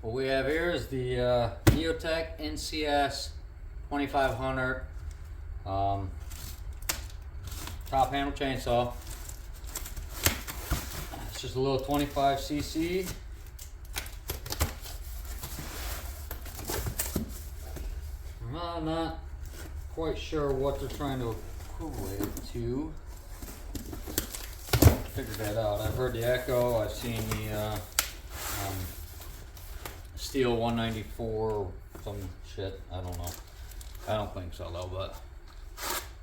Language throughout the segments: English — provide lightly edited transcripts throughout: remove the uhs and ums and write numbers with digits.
What we have here is the NeoTec NCS 2500 top handle chainsaw. It's just a little 25cc. I'm not quite sure what they're trying to equivalent it to. Figured that out. I've heard the Echo. I've seen the Steel 194 or some shit. I don't know. I don't think so though, but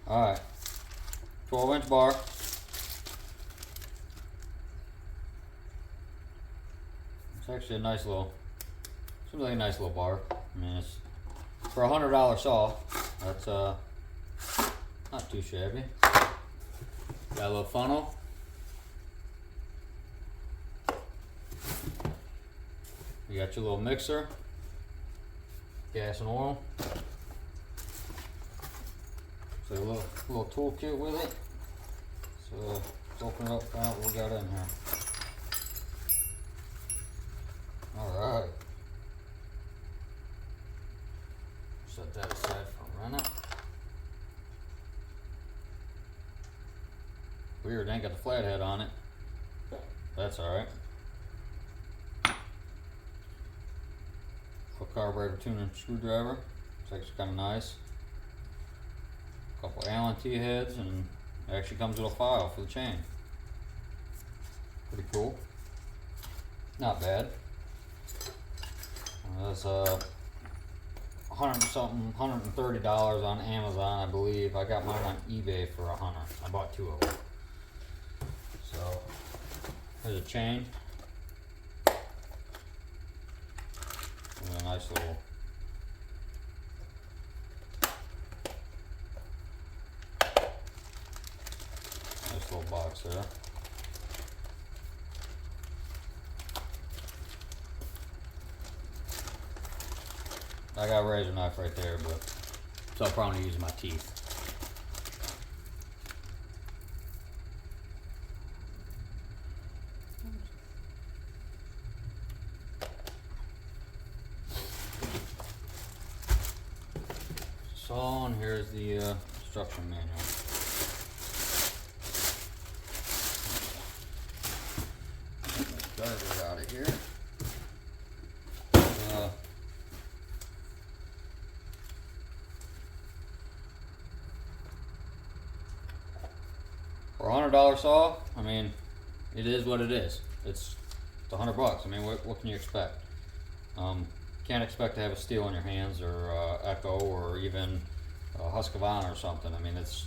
alright. 12-inch bar. It's actually a nice little, seems like a nice little bar. I mean, it's for a $100 saw. That's not too shabby. Got a little funnel. You got your little mixer, gas and oil. So a little toolkit with it. So let's open it up, find out what we got in here. Alright. Set that aside for a minute. Weird, ain't got the flathead on it. That's alright. Carburetor tuning screwdriver. It's actually kind of nice. A couple Allen T-heads, and it actually comes with a file for the chain. Pretty cool. Not bad. That's $130 on Amazon, I believe. I got mine on eBay for $100. I bought 2 of them. So there's a chain. And a nice little box there. I got a razor knife right there, but so I'll probably use my teeth. Saw, and here's the instruction manual. Garbage out of here. For a $100 saw, I mean, it is what it is. It's $100. I mean, what can you expect? Can't expect to have a Steel in your hands, or Echo, or even Husqvarna or something. I mean, it's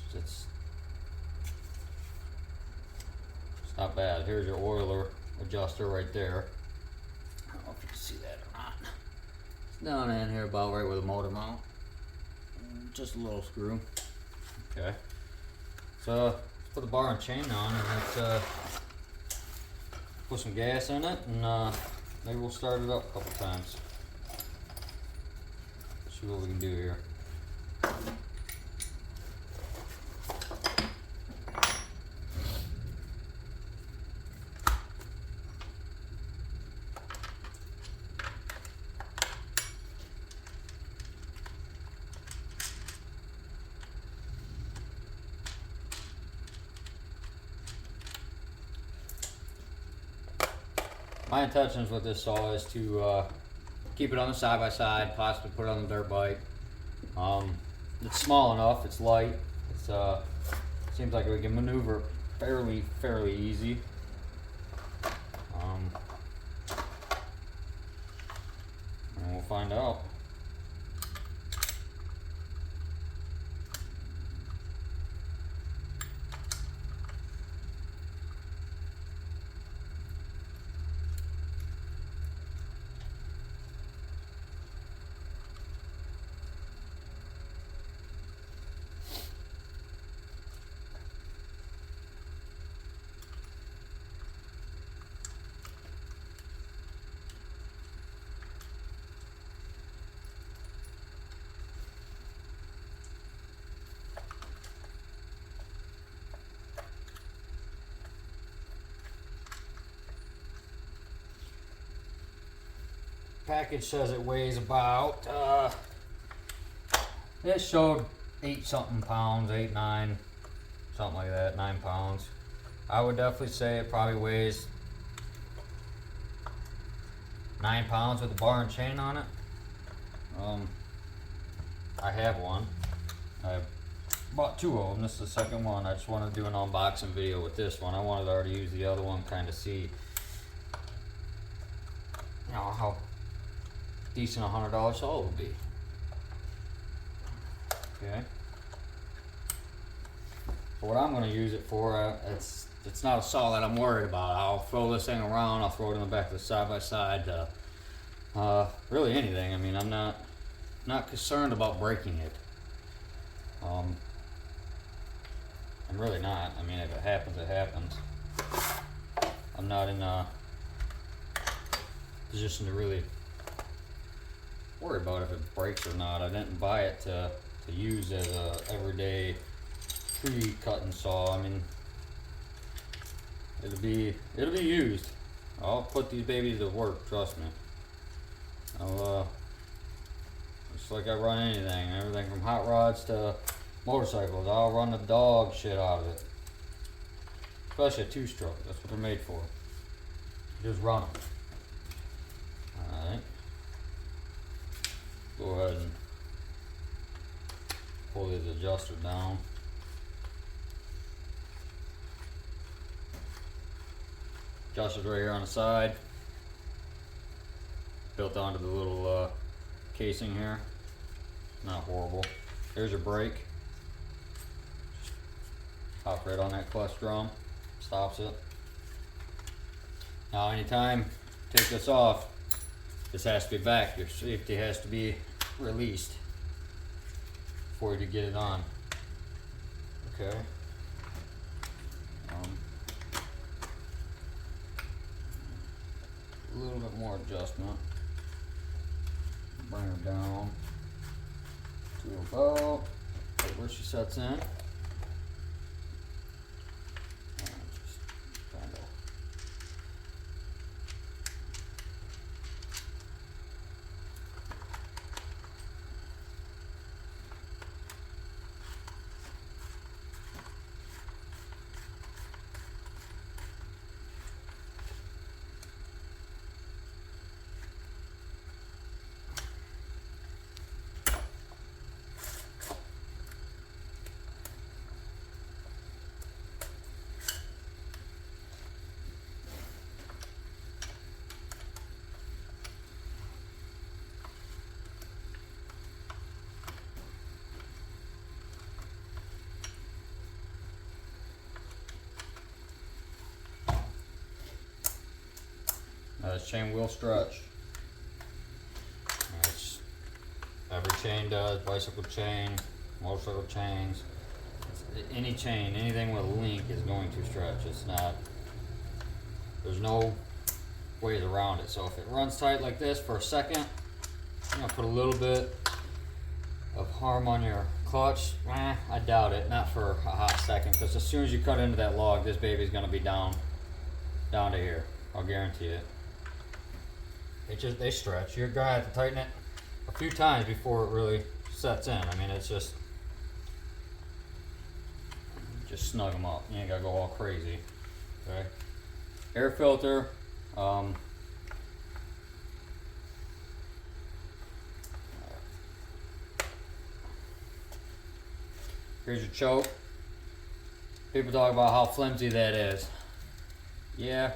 not bad. Here's your oiler adjuster right there. I don't know if you can see that or not. It's down in here about right where the motor mount. Just a little screw. Okay. So let's put the bar and chain on, and let's put some gas in it, and maybe we'll start it up a couple times. See what we can do here. My intentions with this saw is to keep it on the side-by-side, possibly put it on the dirt bike. It's small enough, it's light, it's seems like we can maneuver fairly easy. And we'll find out. package says it weighs about, it showed 8 something pounds, 8, 9, something like that, 9 pounds. I would definitely say it probably weighs 9 pounds with the bar and chain on it. I have one. I bought 2 of them. This is the second one. I just wanted to do an unboxing video with this one. I wanted to already use the other one, kind of see, you know, how decent a $100 saw would be. Okay. For what I'm going to use it for, it's not a saw that I'm worried about. I'll throw this thing around. I'll throw it in the back of the side-by-side. Really anything. I mean, I'm not concerned about breaking it. I'm really not. I mean, if it happens, it happens. I'm not in a position to really worry about if it breaks or not. I didn't buy it to use as a everyday tree cutting saw. I mean, it'll be used. I'll put these babies to work, trust me. Just like I run anything, everything from hot rods to motorcycles. I'll run the dog shit out of it. Especially a 2-stroke, that's what they're made for. Just run them. Alright. Go ahead and pull these adjusters down. Adjusters right here on the side. Built onto the little casing here. Not horrible. There's your brake. Hop right on that clutch drum. Stops it. Now anytime you take this off, this has to be back. Your safety has to be released before you get it on. Okay. A little bit more adjustment. Bring her down to about right where she sets in. Just kind of this chain will stretch. Every chain does, bicycle chain, motorcycle chains. Any chain, anything with a link is going to stretch. It's not, there's no ways around it. So if it runs tight like this for a second, I'm gonna put a little bit of harm on your clutch. I doubt it, not for a hot second, because as soon as you cut into that log, this baby's gonna be down to here. I'll guarantee it. They stretch. You're gonna have to tighten it a few times before it really sets in. I mean, it's just snug them up. You ain't gotta go all crazy. Okay. Air filter. Here's your choke. People talk about how flimsy that is. Yeah.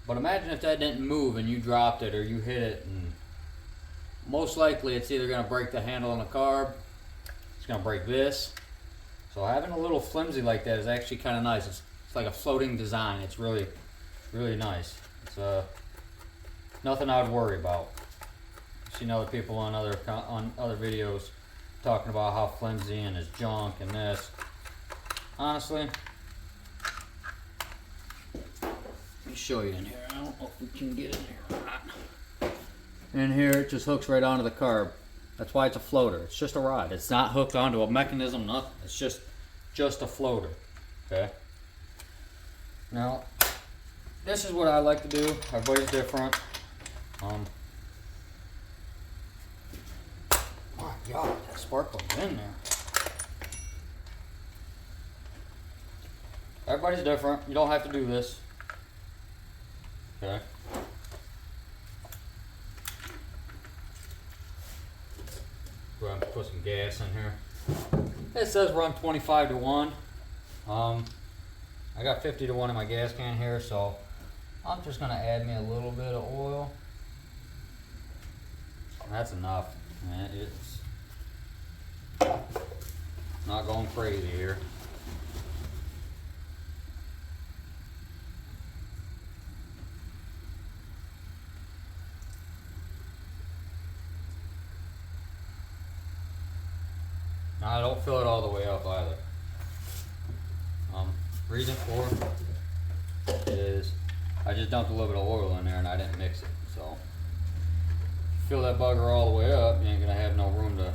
But imagine if that didn't move and you dropped it or you hit it, and most likely it's either going to break the handle on the carb, it's going to break this. So having a little flimsy like that is actually kind of nice. It's like a floating design. It's really, really nice. It's nothing I would worry about. I've seen other people on other videos talking about how flimsy and it's junk and this. Honestly, let me show you in here. I don't know if we can get in here or not. In here, it just hooks right onto the carb. That's why it's a floater. It's just a rod. It's not hooked onto a mechanism, nothing. It's just a floater. Okay. Now, this is what I like to do. Everybody's different. God, that spark plug's in there. Everybody's different. You don't have to do this. Okay. Go ahead and put some gas in here. It says run 25 to 1. I got 50 to 1 in my gas can here, so I'm just gonna add me a little bit of oil. That's enough. Man, it's not going crazy here. Now I don't fill it all the way up either. Reason for it is I just dumped a little bit of oil in there and I didn't mix it. So fill that bugger all the way up, you ain't gonna have no room to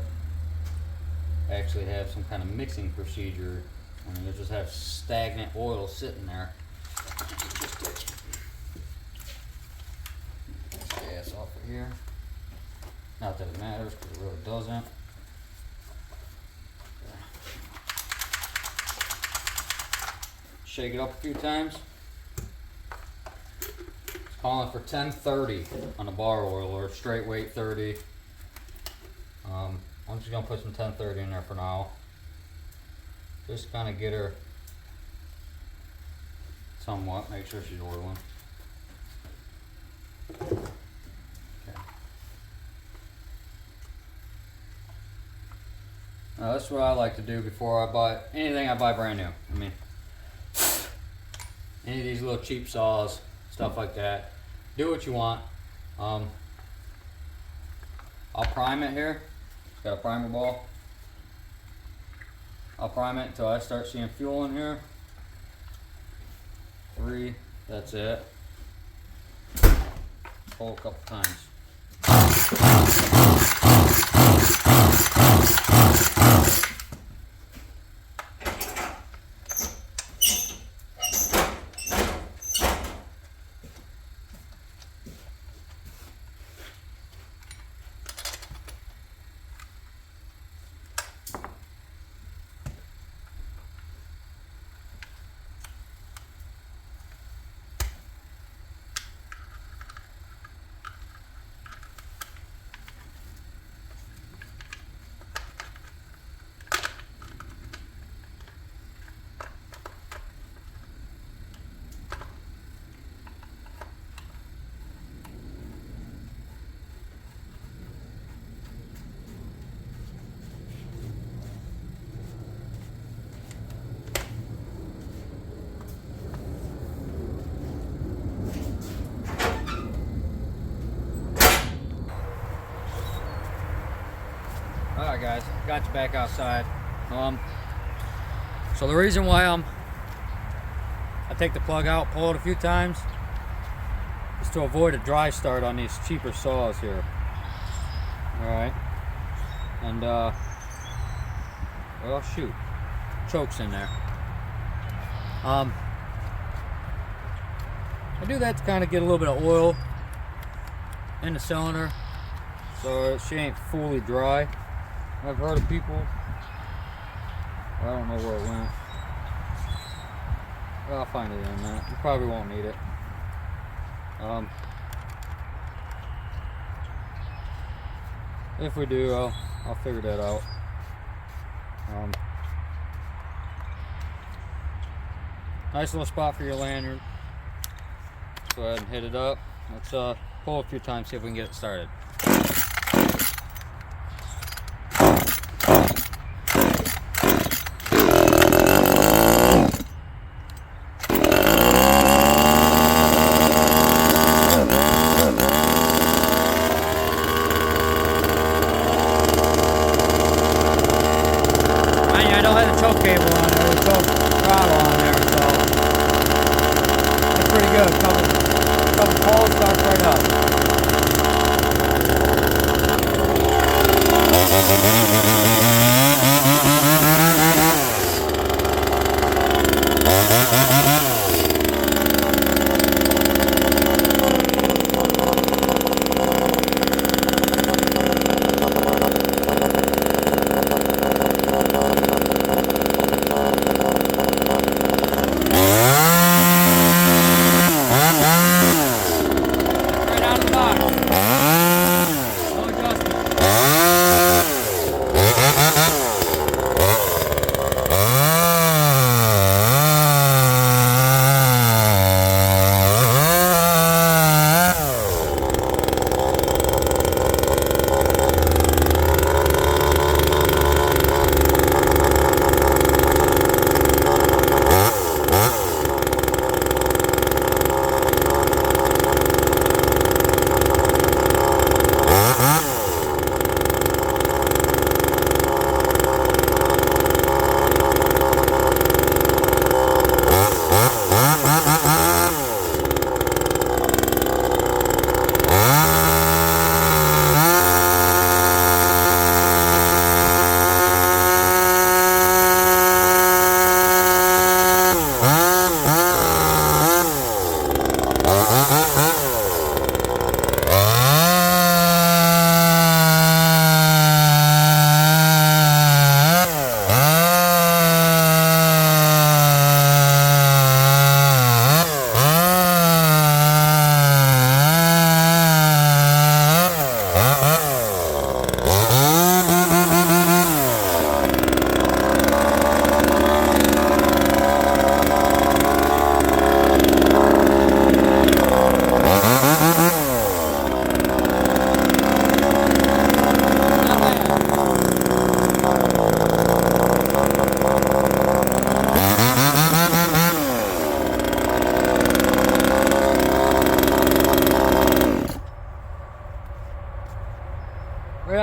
actually have some kind of mixing procedure. I mean, you'll just have stagnant oil sitting there. Gas off of here. Not that it matters, because it really doesn't. Shake it up a few times. It's calling for 1030 on the bar oiler, straight weight 30. I'm just gonna put some 1030 in there for now. Just kind of get her somewhat, make sure she's oiling. Okay. Now that's what I like to do before I buy anything I buy brand new. I mean, any of these little cheap saws, stuff like that. Do what you want. I'll prime it here. It's got a primer ball. I'll prime it until I start seeing fuel in here. 3, that's it. Pull a couple times. Alright guys, got you back outside. So the reason why I take the plug out, pull it a few times, is to avoid a dry start on these cheaper saws here. Alright. And well shoot. Chokes in there. I do that to kind of get a little bit of oil in the cylinder so she ain't fully dry. I've heard of people, I don't know where it went. Well, I'll find it in a minute. You probably won't need it. If we do, I'll figure that out. Nice little spot for your lanyard. Let's go ahead and hit it up. Let's pull a few times, see if we can get it started. Choke cable on there, the choke throttle on there, so it's pretty good. Couple pulls, starts right up.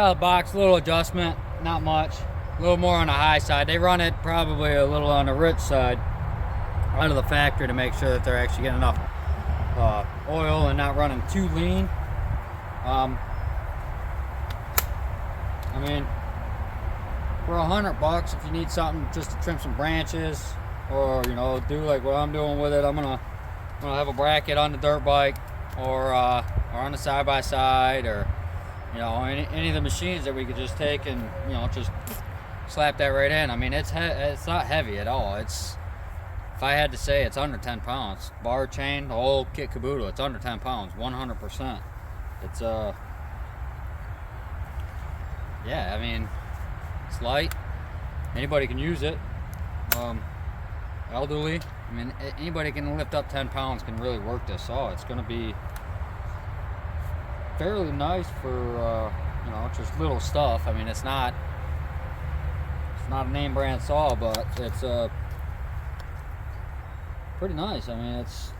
solid box, little adjustment, not much. A little more on the high side. They run it probably a little on the rich side out of the factory to make sure that they're actually getting enough oil and not running too lean. I mean, for $100, if you need something just to trim some branches, or you know, do like what I'm doing with it, I'm gonna have a bracket on the dirt bike, or on the side by side, or you know, any of the machines that we could just take and you know just slap that right in. I mean, it's not heavy at all. It's, if I had to say, it's under 10 pounds. Bar, chain, the whole kit caboodle, it's under 10 pounds, 100%. It's yeah, I mean, it's light. Anybody can use it. Elderly, I mean, anybody can lift up 10 pounds can really work this saw. It's going to be fairly nice for you know, just little stuff. I mean, it's not a name brand saw, but it's pretty nice. I mean, it's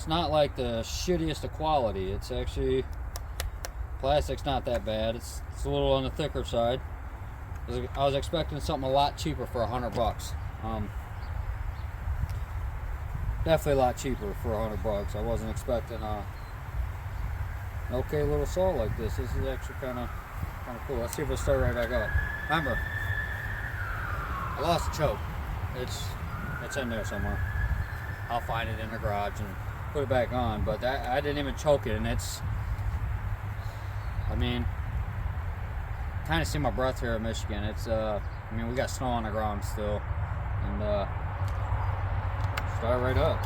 not like the shittiest of quality. It's actually, plastic's not that bad. It's a little on the thicker side. I was expecting something a lot cheaper for $100. Definitely a lot cheaper for $100. I wasn't expecting an okay little saw like this. This is actually kind of cool. Let's see if it'll start right back up. Remember, I lost the choke. It's in there somewhere. I'll find it in the garage and put it back on. But I didn't even choke it, and it's, I mean, kind of see my breath here in Michigan. It's I mean, we got snow on the ground still, and start right up.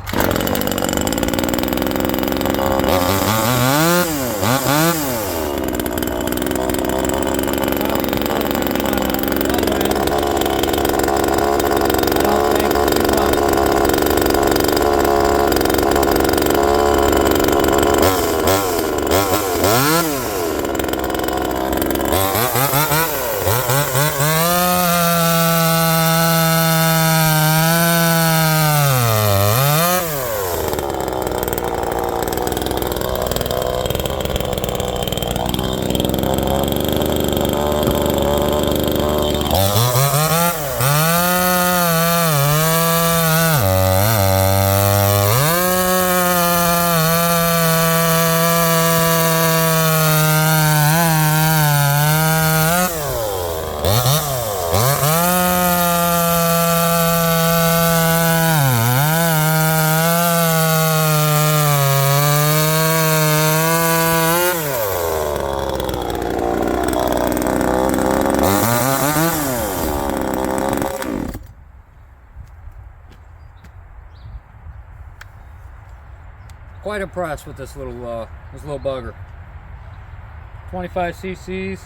Quite impressed with this little bugger. 25 cc's,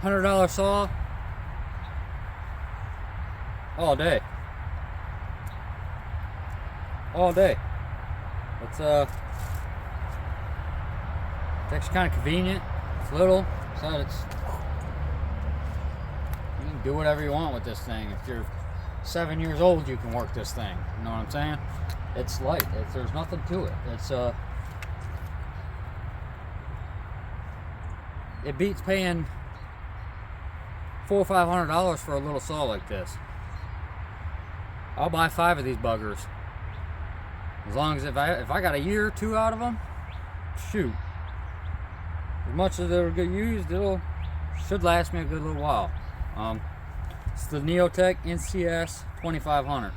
$100 saw, all day. It's actually kind of convenient. It's little, so you can do whatever you want with this thing. If you're 7 years old, you can work this thing. You know what I'm saying? It's light. There's nothing to it. It beats paying $400 or $500 for a little saw like this. I'll buy 5 of these buggers. As long as if I got a year or 2 out of them, shoot. As much as it'll get used, should last me a good little while. It's the NeoTec NCS 2500.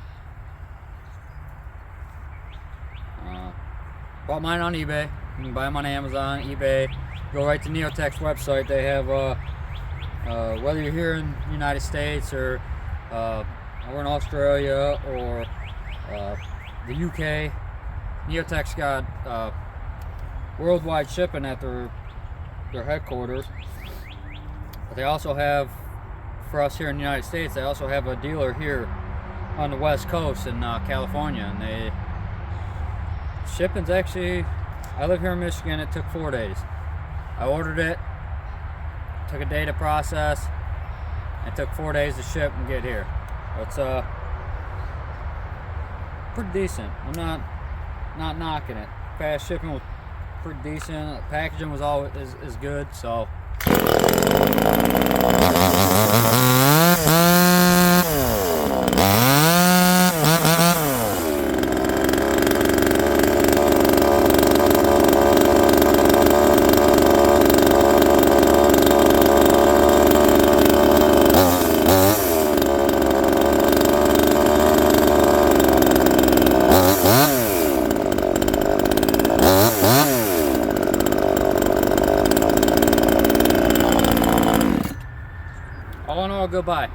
Bought mine on eBay. You can buy them on Amazon, eBay. Go right to NeoTec's website. They have, whether you're here in the United States or over in Australia or the UK, NeoTec's got worldwide shipping at their headquarters. But they also have, for us here in the United States, they also have a dealer here on the West Coast in California, and shipping's actually, I live here in Michigan, it took 4 days. I ordered it, took a day to process, and it took 4 days to ship and get here. It's pretty decent. I'm not knocking it. Fast shipping pretty decent. Packaging was always is good, so. All in all, goodbye.